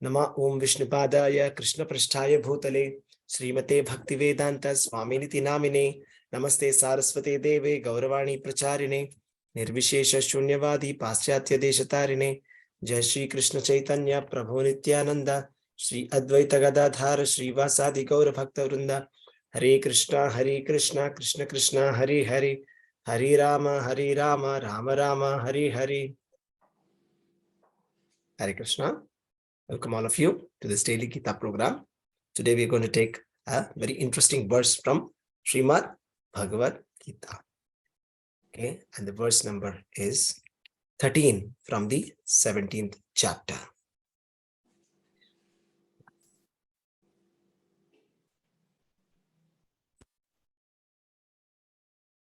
Nama Om Vishnupadaya Krishna Prasthaya Bhutale Srimate Bhaktivedanta Swaminiti Namine Namaste Saraswate Deve Gauravani Pracharine Nirvishesha Shunyavadi Paschatya Deshatarine Jai Shri Krishna Chaitanya Prabhu Nityananda Shri Advaita Gadadhara Shri Vasadi Gaura Bhakta Vrinda Hare Krishna Krishna Krishna Hare Hare Hare Rama Rama Rama Hare Hare. Hare Krishna. Welcome all of you to this daily Gita program. Today we are going to take a very interesting verse from Srimad Bhagavad Gita. Okay, and the verse number is 13 from the 17th chapter.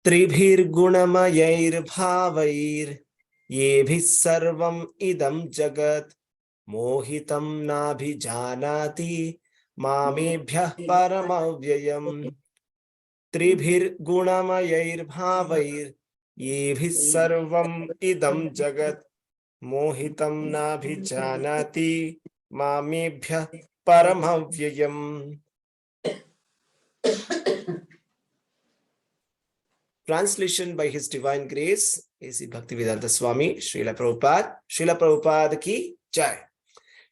Tribhir gunamayair bhavair yebhis sarvam idam jagat mohitam nabhijanati mamebhyah paramavyayam. Tribhir gunamayair bhavair yebhis sarvam idam jagat mohitam nabhijanati mamebhyah paramavyayam. Translation by His Divine Grace, A.C. Bhaktivedanta Swami, Srila Prabhupada. Srila Prabhupada ki jai.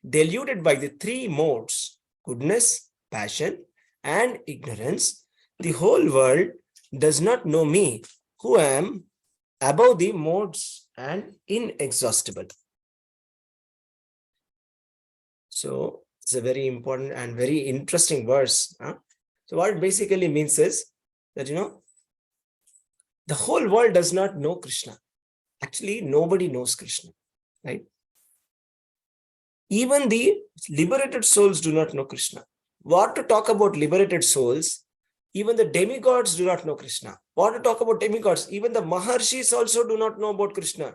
Deluded by the three modes, goodness, passion, and ignorance, the whole world does not know me, who am above the modes and inexhaustible. So, it's a very important and very interesting verse. So, what it basically means is that, the whole world does not know Krishna. Actually, nobody knows Krishna, right? Even the liberated souls do not know Krishna. What to talk about liberated souls? Even the demigods do not know Krishna. What to talk about demigods? Even the Maharshis also do not know about Krishna.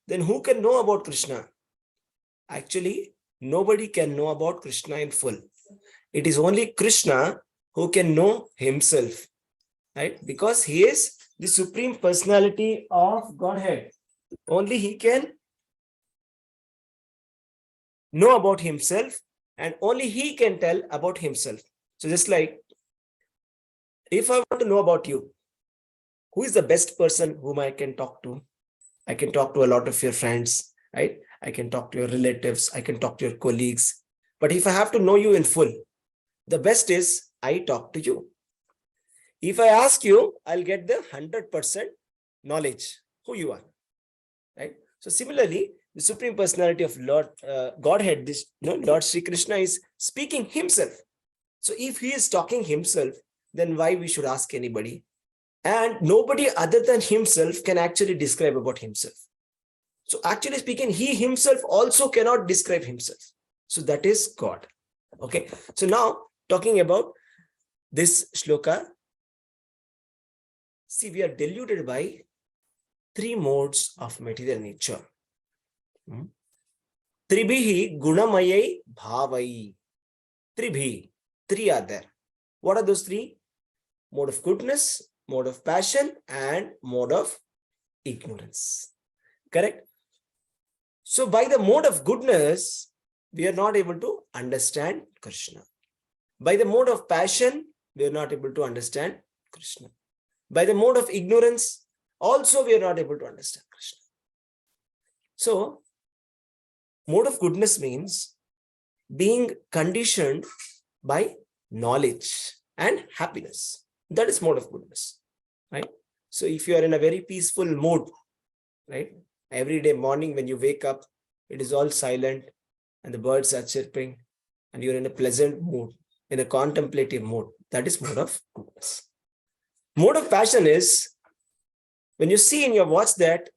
Then who can know about Krishna? Actually, nobody can know about Krishna in full. It is only Krishna who can know himself, right? Because he is the Supreme Personality of Godhead. Only he can know about himself and only he can tell about himself. So just like, if I want to know about you, who is the best person whom I can talk to? I can talk to a lot of your friends, right? I can talk to your relatives. I can talk to your colleagues. But if I have to know you in full, the best is I talk to you. If I ask you, I'll get the 100% knowledge who you are, right? So similarly, the Supreme Personality of Lord Godhead, this Lord Sri Krishna is speaking himself. So if he is talking himself, then why we should ask anybody? And nobody other than himself can actually describe about himself. So actually speaking, he himself also cannot describe himself. So that is God. Okay. So now talking about this shloka, see, we are deluded by three modes of material nature. Tribhihi gunamayai bhavai. Tribhi, three are there. What are those three? Mode of goodness, mode of passion, and mode of ignorance. Correct? So by the mode of goodness, we are not able to understand Krishna. By the mode of passion, we are not able to understand Krishna. By the mode of ignorance, also we are not able to understand Krishna. So, mode of goodness means being conditioned by knowledge and happiness. That is mode of goodness, right? So, if you are in a very peaceful mood, right? Every day morning when you wake up, it is all silent and the birds are chirping and you're in a pleasant mood, in a contemplative mood. That is mode of goodness. Mode of passion is when you see in your watch that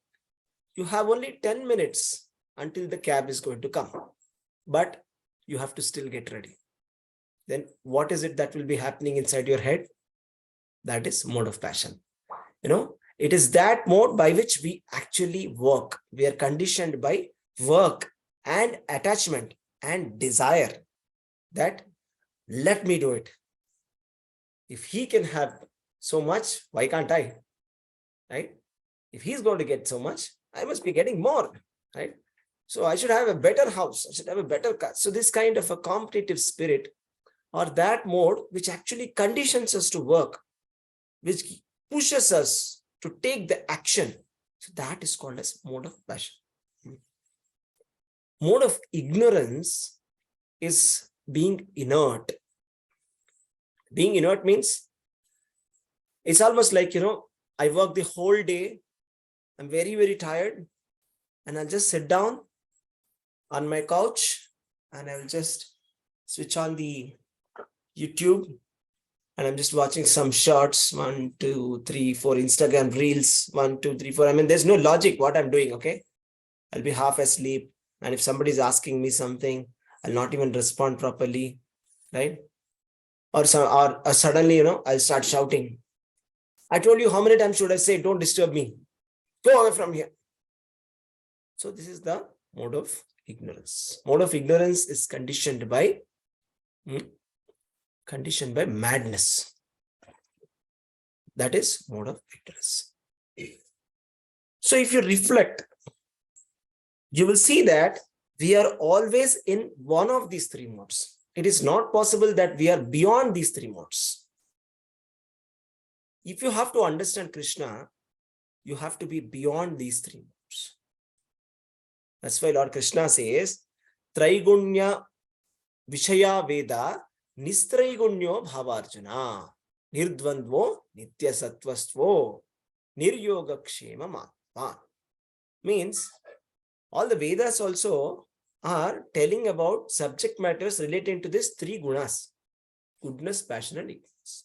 you have only 10 minutes until the cab is going to come, but you have to still get ready. Then what is it that will be happening inside your head? That is mode of passion. It is that mode by which we actually work. We are conditioned by work and attachment and desire that let me do it. If he can have so much, why can't I? Right? If he's going to get so much, I must be getting more, right? So I should have a better house. I should have a better car. So this kind of a competitive spirit, or that mode which actually conditions us to work, which pushes us to take the action. So that is called as mode of passion. Mode of ignorance is being inert. Being inert means it's almost like, I work the whole day. I'm very, very tired. And I'll just sit down on my couch and I'll just switch on the YouTube and I'm just watching some shorts, 1, 2, 3, 4 Instagram reels, 1, 2, 3, 4. I mean, there's no logic what I'm doing, okay? I'll be half asleep. And if somebody's asking me something, I'll not even respond properly, right? Or suddenly, I'll start shouting. I told you how many times should I say, don't disturb me. Go away from here. So this is the mode of ignorance. Mode of ignorance is conditioned by madness. That is mode of ignorance. So if you reflect, you will see that we are always in one of these three modes. It is not possible that we are beyond these three modes. If you have to understand Krishna, you have to be beyond these three modes. That's why Lord Krishna says, Traigunya Vishaya Veda Nistraigunya Bhavarjuna Nirdvandvo Nitya Sattvastvo Niryoga Kshema Matma. Means all the Vedas also are telling about subject matters relating to these three gunas: goodness, passion, and ignorance.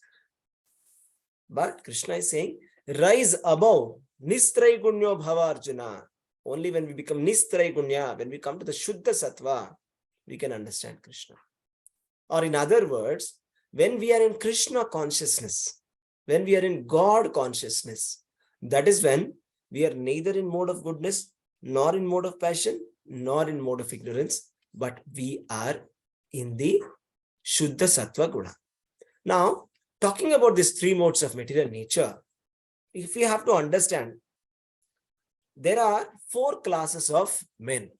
But Krishna is saying, rise above Nistraigunya Bhavarjuna. Only when we become Nistraigunya, when we come to the Shuddha Sattva, we can understand Krishna. Or in other words, when we are in Krishna consciousness, when we are in God consciousness, that is when we are neither in mode of goodness, nor in mode of passion, nor in mode of ignorance, but we are in the Shuddha Sattva Guna. Now, talking about these three modes of material nature, if we have to understand, there are 4 classes of men.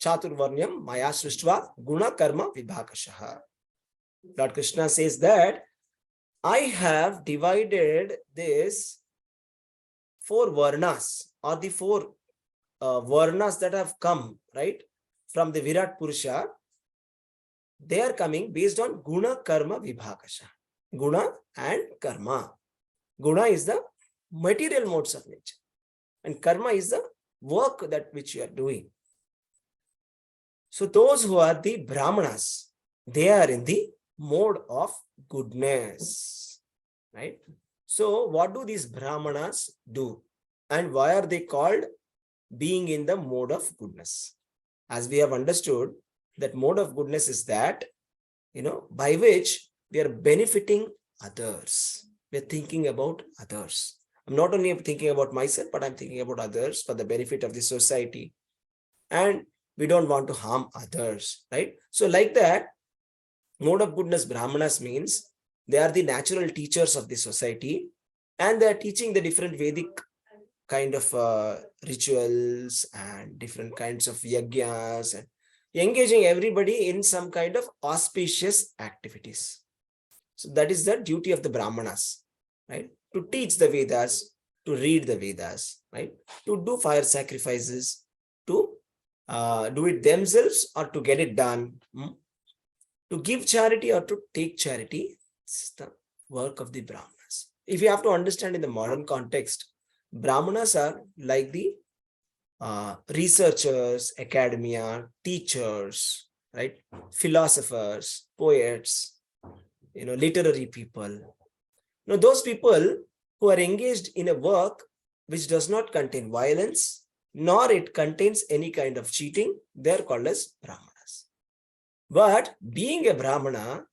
Chaturvarnyam Maya Srishtva Guna Karma Vibhakashaha. Lord Krishna says that I have divided this 4 varnas, or the 4 varnas that have come, right, from the Virat Purusha. They are coming based on Guna Karma Vibhakashaha. Guna and Karma. Guna is the material modes of nature, and Karma is the work that which you are doing. So those who are the Brahmanas, they are in the mode of goodness, right? So what do these Brahmanas do? And why are they called being in the mode of goodness? As we have understood, that mode of goodness is that, by which we are benefiting others. We are thinking about others. I'm not only thinking about myself, but I'm thinking about others for the benefit of the society. And we don't want to harm others, right? So like that, mode of goodness Brahmanas means they are the natural teachers of the society, and they are teaching the different Vedic kind of rituals and different kinds of yajnas, and engaging everybody in some kind of auspicious activities. So that is the duty of the Brahmanas, right? To teach the Vedas, to read the Vedas, right? To do fire sacrifices, to do it themselves or to get it done, to give charity or to take charity. This is the work of the Brahmanas. If you have to understand in the modern context, Brahmanas are like the researchers, academia, teachers, right? Philosophers, poets, literary people. Now, those people who are engaged in a work which does not contain violence, nor it contains any kind of cheating, they are called as Brahmanas. But being a Brahmana,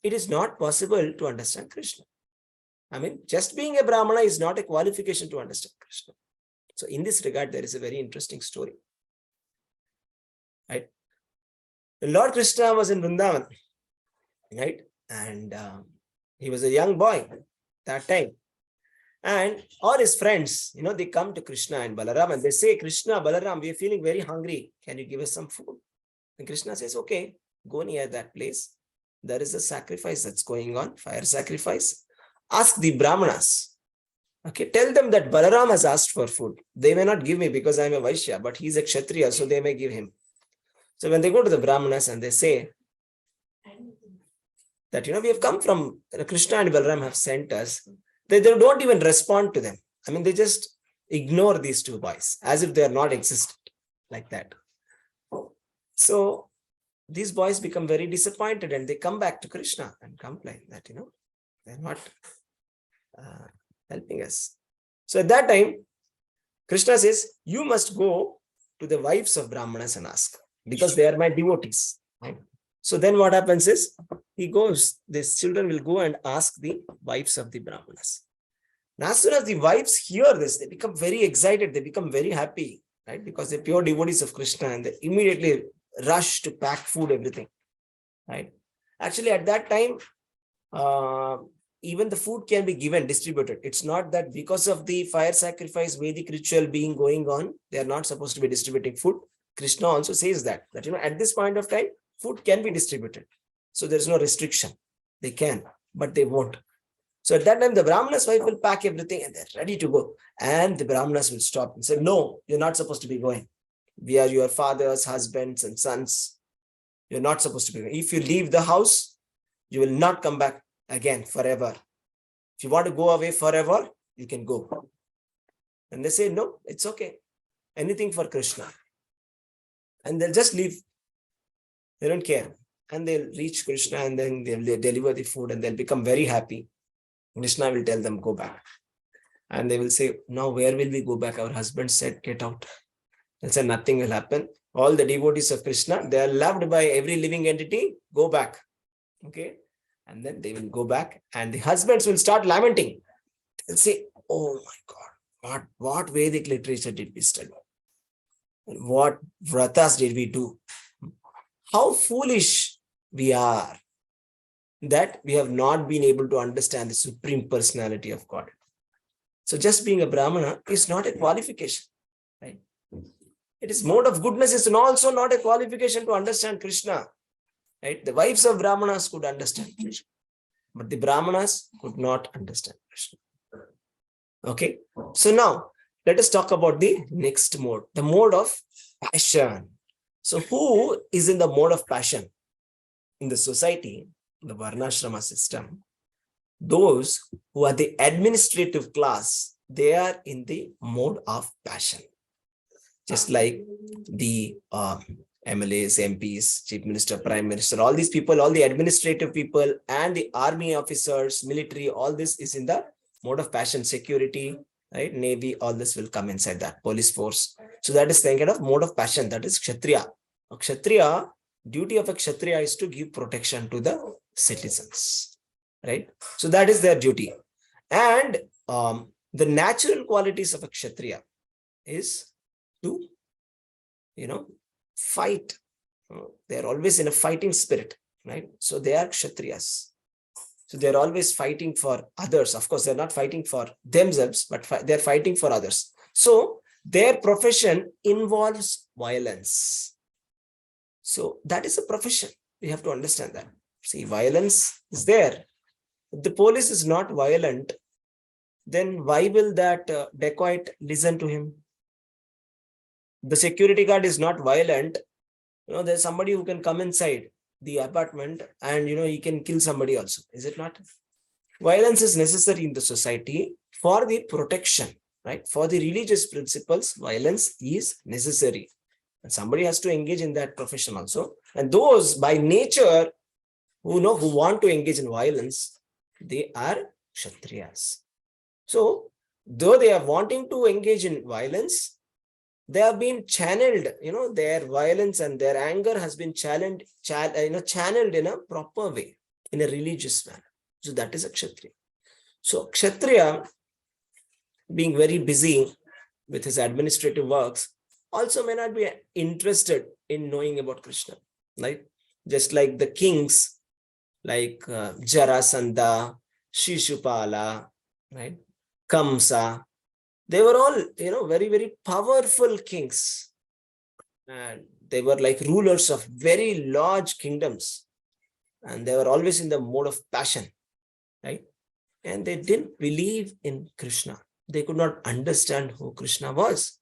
it is not possible to understand Krishna. I mean, just being a Brahmana is not a qualification to understand Krishna. So in this regard, there is a very interesting story, right? The Lord Krishna was in Vrindavan, right? And he was a young boy that time. And all his friends, they come to Krishna and Balaram and they say, Krishna, Balaram, we are feeling very hungry. Can you give us some food? And Krishna says, okay, go near that place. There is a sacrifice that's going on, fire sacrifice. Ask the Brahmanas. Okay, tell them that Balaram has asked for food. They may not give me because I'm a Vaishya, but he's a Kshatriya, so they may give him. So when they go to the Brahmanas and they say that, we have come from, Krishna and Balaram have sent us, they don't even respond to them. I mean, they just ignore these two boys as if they are not existent, like that. So these boys become very disappointed and they come back to Krishna and complain that, they're not helping us. So at that time, Krishna says, you must go to the wives of Brahmanas and ask, because they are my devotees. Right? So then what happens is, he goes, these children will go and ask the wives of the Brahmanas. And as soon as the wives hear this, they become very excited, they become very happy, right? Because they're pure devotees of Krishna and they immediately rush to pack food, everything, right? Actually, at that time, even the food can be given, distributed. It's not that because of the fire sacrifice, Vedic ritual being going on, they are not supposed to be distributing food. Krishna also says that at this point of time, food can be distributed. So there's no restriction. They can, but they won't. So at that time, the Brahmana's wife will pack everything and they're ready to go. And the Brahmanas will stop and say, no, you're not supposed to be going. We are your fathers, husbands, and sons. You're not supposed to be going. If you leave the house, you will not come back again forever. If you want to go away forever, you can go. And they say, no, it's okay. Anything for Krishna. And they'll just leave. They don't care. And they'll reach Krishna and then they'll deliver the food and they'll become very happy. Krishna will tell them, go back. And they will say, now where will we go back? Our husband said, get out. They'll say, nothing will happen. All the devotees of Krishna, they are loved by every living entity. Go back. Okay. And then they will go back and the husbands will start lamenting. They'll say, oh my God, what Vedic literature did we study? What vratas did we do? How foolish we are that we have not been able to understand the Supreme Personality of God. So just being a Brahmana is not a qualification, right? It is mode of goodness is also not a qualification to understand Krishna, right? The wives of Brahmanas could understand Krishna, but the Brahmanas could not understand Krishna. Okay, so now let us talk about the next mode, the mode of passion. So who is in the mode of passion? In the society, the Varnashrama system, those who are the administrative class, they are in the mode of passion. Just like the MLAs, MPs, Chief Minister, Prime Minister, all these people, all the administrative people and the army officers, military, all this is in the mode of passion. Security, right? Navy, all this will come inside that. Police force. So that is the kind of mode of passion. That is Kshatriya. A Kshatriya, duty of a Kshatriya is to give protection to the citizens, right? So that is their duty. And the natural qualities of a Kshatriya is to, fight. They are always in a fighting spirit, right? So they are Kshatriyas. So they're always fighting for others. Of course, they're not fighting for themselves, but they're fighting for others. So their profession involves violence. So that is a profession. We have to understand that. See, violence is there. If the police is not violent, then why will that dacoit listen to him? The security guard is not violent. There's somebody who can come inside the apartment and, he can kill somebody also. Is it not? Violence is necessary in the society for the protection, right? For the religious principles, violence is necessary. And somebody has to engage in that profession also. And those by nature who want to engage in violence, they are Kshatriyas. So though they are wanting to engage in violence, they have been channeled, their violence and their anger has been channeled in a proper way, in a religious manner. So that is a Kshatriya. So Kshatriya, being very busy with his administrative works, also may not be interested in knowing about Krishna, right? Just like the kings, like Jarasandha, Shishupala, right? Kamsa. They were all, very, very powerful kings. And they were like rulers of very large kingdoms. And they were always in the mode of passion, right? And they didn't believe in Krishna. They could not understand who Krishna was.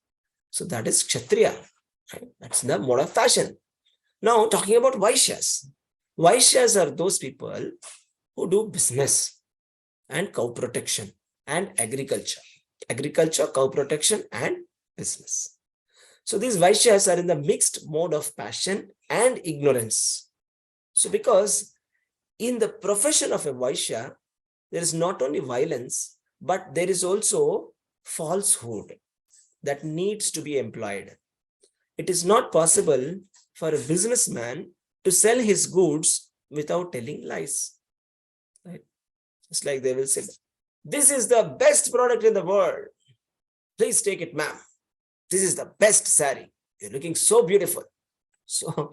So that is Kshatriya, right? That's the mode of passion. Now, talking about Vaishyas. Vaishyas are those people who do business and cow protection and agriculture. Agriculture, cow protection, and business. So these Vaishyas are in the mixed mode of passion and ignorance. So because in the profession of a Vaishya, there is not only violence, but there is also falsehood that needs to be employed. It is not possible for a businessman to sell his goods without telling lies. Right? Just like they will say, this is the best product in the world. Please take it, ma'am. This is the best sari. You're looking so beautiful. So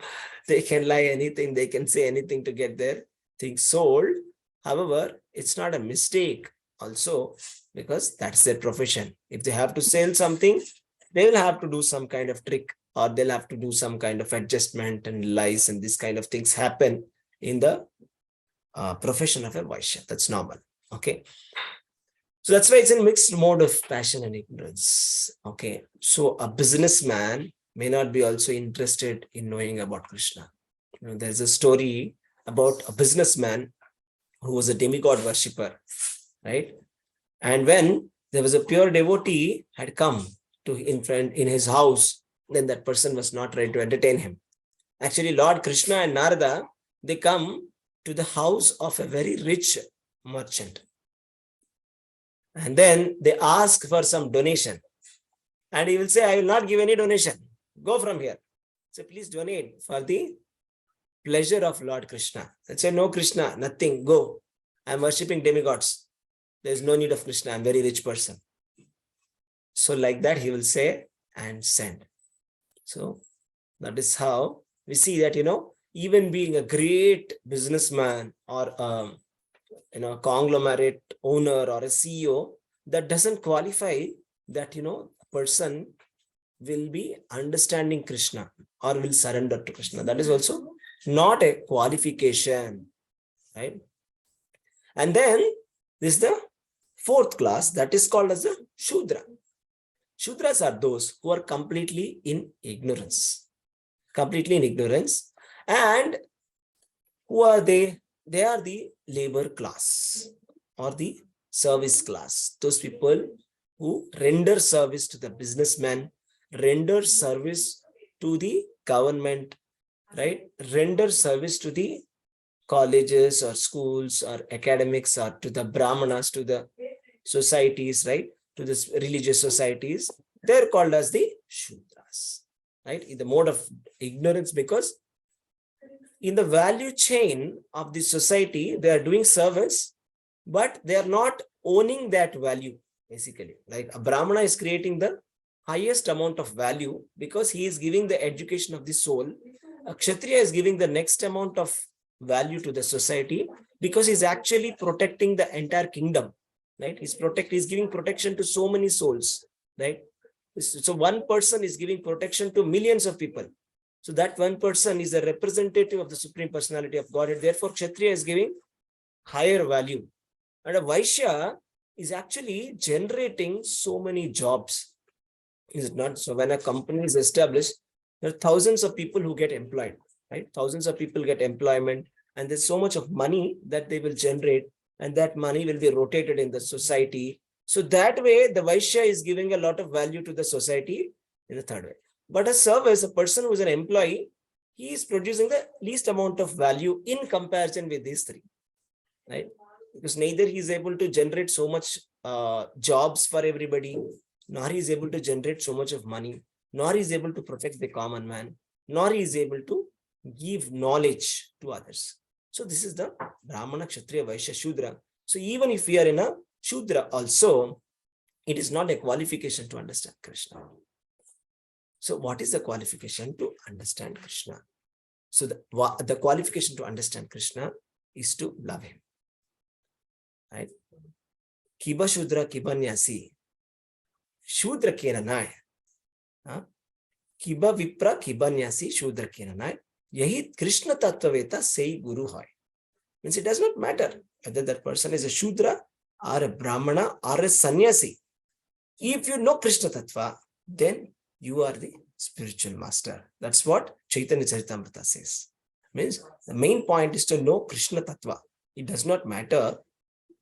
they can lie anything, they can say anything to get their things sold. However, it's not a mistake also, because that's their profession. If they have to sell something, they will have to do some kind of trick, or they'll have to do some kind of adjustment and lies, and this kind of things happen in the profession of a Vaishya. That's normal. Okay. So that's why it's in mixed mode of passion and ignorance. Okay. So a businessman may not be also interested in knowing about Krishna. There's a story about a businessman who was a demigod worshipper, right? And when there was a pure devotee had come to in his house, then that person was not ready to entertain him. Actually, Lord Krishna and Narada, they come to the house of a very rich merchant. And then they ask for some donation. And he will say, I will not give any donation. Go from here. So please donate for the pleasure of Lord Krishna. And say, no, Krishna, nothing, go. I'm worshipping demigods. There's no need of Krishna. I'm a very rich person. So like that, he will say and send. So that is how we see that, even being a great businessman or, conglomerate owner or a CEO, that doesn't qualify that, a person will be understanding Krishna or will surrender to Krishna. That is also not a qualification, right? And then this is the fourth class, that is called as the Shudra. Shudras are those who are completely in ignorance. Completely in ignorance. And who are they? They are the labor class or the service class. Those people who render service to the businessman, render service to the government, right? Render service to the colleges or schools or academics, or to the brahmanas, to the societies, right? To the religious societies. They're called as the Shudras, right? In the mode of ignorance, because in the value chain of the society, they are doing service, but they are not owning that value, basically. Like a Brahmana is creating the highest amount of value because he is giving the education of the soul. A Kshatriya is giving the next amount of value to the society because he's actually protecting the entire kingdom, right? He's giving protection to so many souls, right? So one person is giving protection to millions of people. So that one person is a representative of the Supreme Personality of Godhead. Therefore, Kshatriya is giving higher value. And a Vaishya is actually generating so many jobs. Is it not? So when a company is established, there are thousands of people who get employed, right? Thousands of people get employment, and there's so much of money that they will generate, and that money will be rotated in the society. So that way, the Vaishya is giving a lot of value to the society in the third way. But a service, a person who is an employee, he is producing the least amount of value in comparison with these three, right? Because neither he is able to generate so much jobs for everybody, nor he is able to generate so much of money, nor he is able to protect the common man, nor he is able to give knowledge to others. So this is the Brahmana, Kshatriya, Vaishya, Shudra. So even if we are in a Shudra also, it is not a qualification to understand Krishna. So what is the qualification to understand Krishna? So the qualification to understand Krishna is to love him, right? Kiba Shudra Kibanyasi. Shudra Kenanai. Kiba Vipra Kibanyasi Shudra Kenanai. Yahi Krishna Tattvaveta say Guru Hoy. Means it does not matter whether that person is a Shudra or a Brahmana or a Sannyasi. If you know Krishna Tattva, then you are the spiritual master. That's what Chaitanya Charitamrita says. Means the main point is to know Krishna Tattva. It does not matter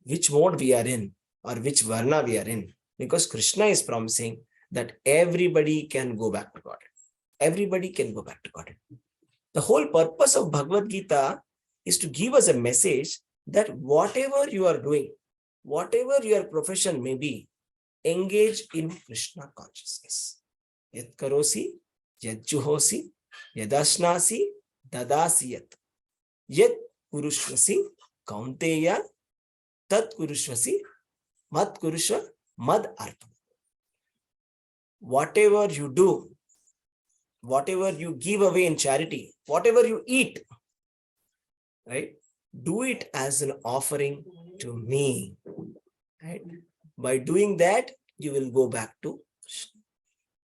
which mode we are in or which Varna we are in, because Krishna is promising that everybody can go back to God. Everybody can go back to God. The whole purpose of Bhagavad Gita is to give us a message that whatever you are doing, whatever your profession may be, engage in Krishna consciousness. Yat karosi, yat juhosi, yadashnasi, dadasi yat. Yat kurushvasi, kaunteya, tat kurushvasi, mat kurushva, mad arpam. Whatever you do, whatever you give away in charity, whatever you eat, right? Do it as an offering to me. Right? By doing that, you will go back to Krishna.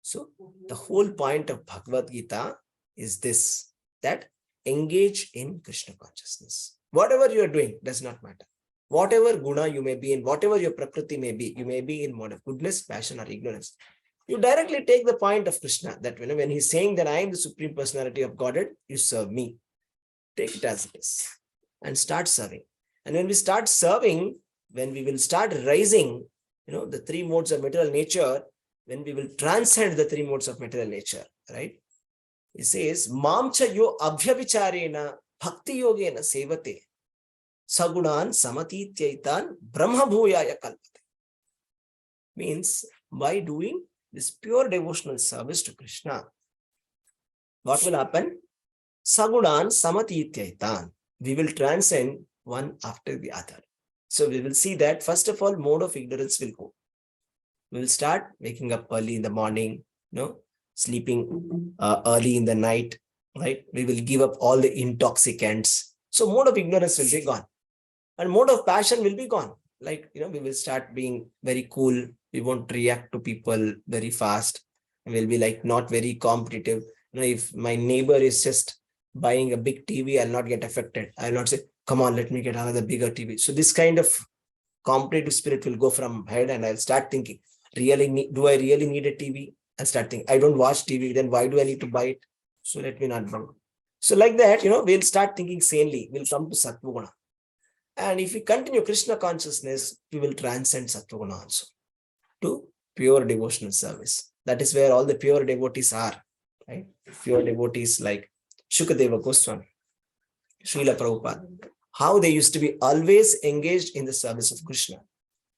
So the whole point of Bhagavad Gita is this, that engage in Krishna consciousness. Whatever you are doing does not matter. Whatever guna you may be in, whatever your prakriti may be, you may be in mode of goodness, passion, or ignorance. You directly take the point of Krishna, that when he's saying that I am the Supreme Personality of Godhead, you serve me. Take it as it is and start serving. And when we start serving, when we will start rising, the three modes of material nature, when we will transcend the three modes of material nature, right? He says, Mamcha yo abhyavicharena bhakti yogena sevate sagunan samatityaitan brahma bhuyaya kalpate. Means by doing this pure devotional service to Krishna, what will happen? Sagunan samatityaitan. We will transcend one after the other. So we will see that first of all, mode of ignorance will go. We will start waking up early in the morning, sleeping early in the night, right? We will give up all the intoxicants. So mode of ignorance will be gone. And mode of passion will be gone. Like, we will start being very cool. We won't react to people very fast. And we'll be like not very competitive. If my neighbor is just buying a big TV, I'll not get affected. I'll not say, come on, let me get another bigger TV. So this kind of competitive spirit will go from head, and I'll start thinking, do I really need a TV? I'll start thinking, I don't watch TV, then why do I need to buy it? So let me not buy. So like that, we'll start thinking sanely. We'll come to Sattva-guna. And if we continue Krishna consciousness, we will transcend Sattva-guna also to pure devotional service. That is where all the pure devotees are, right? Pure devotees like Shukadeva Goswami, Srila Prabhupada, how they used to be always engaged in the service of Krishna,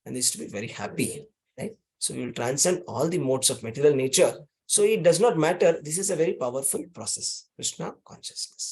and they used to be very happy, right? So we will transcend all the modes of material nature. So it does not matter. This is a very powerful process, Krishna consciousness.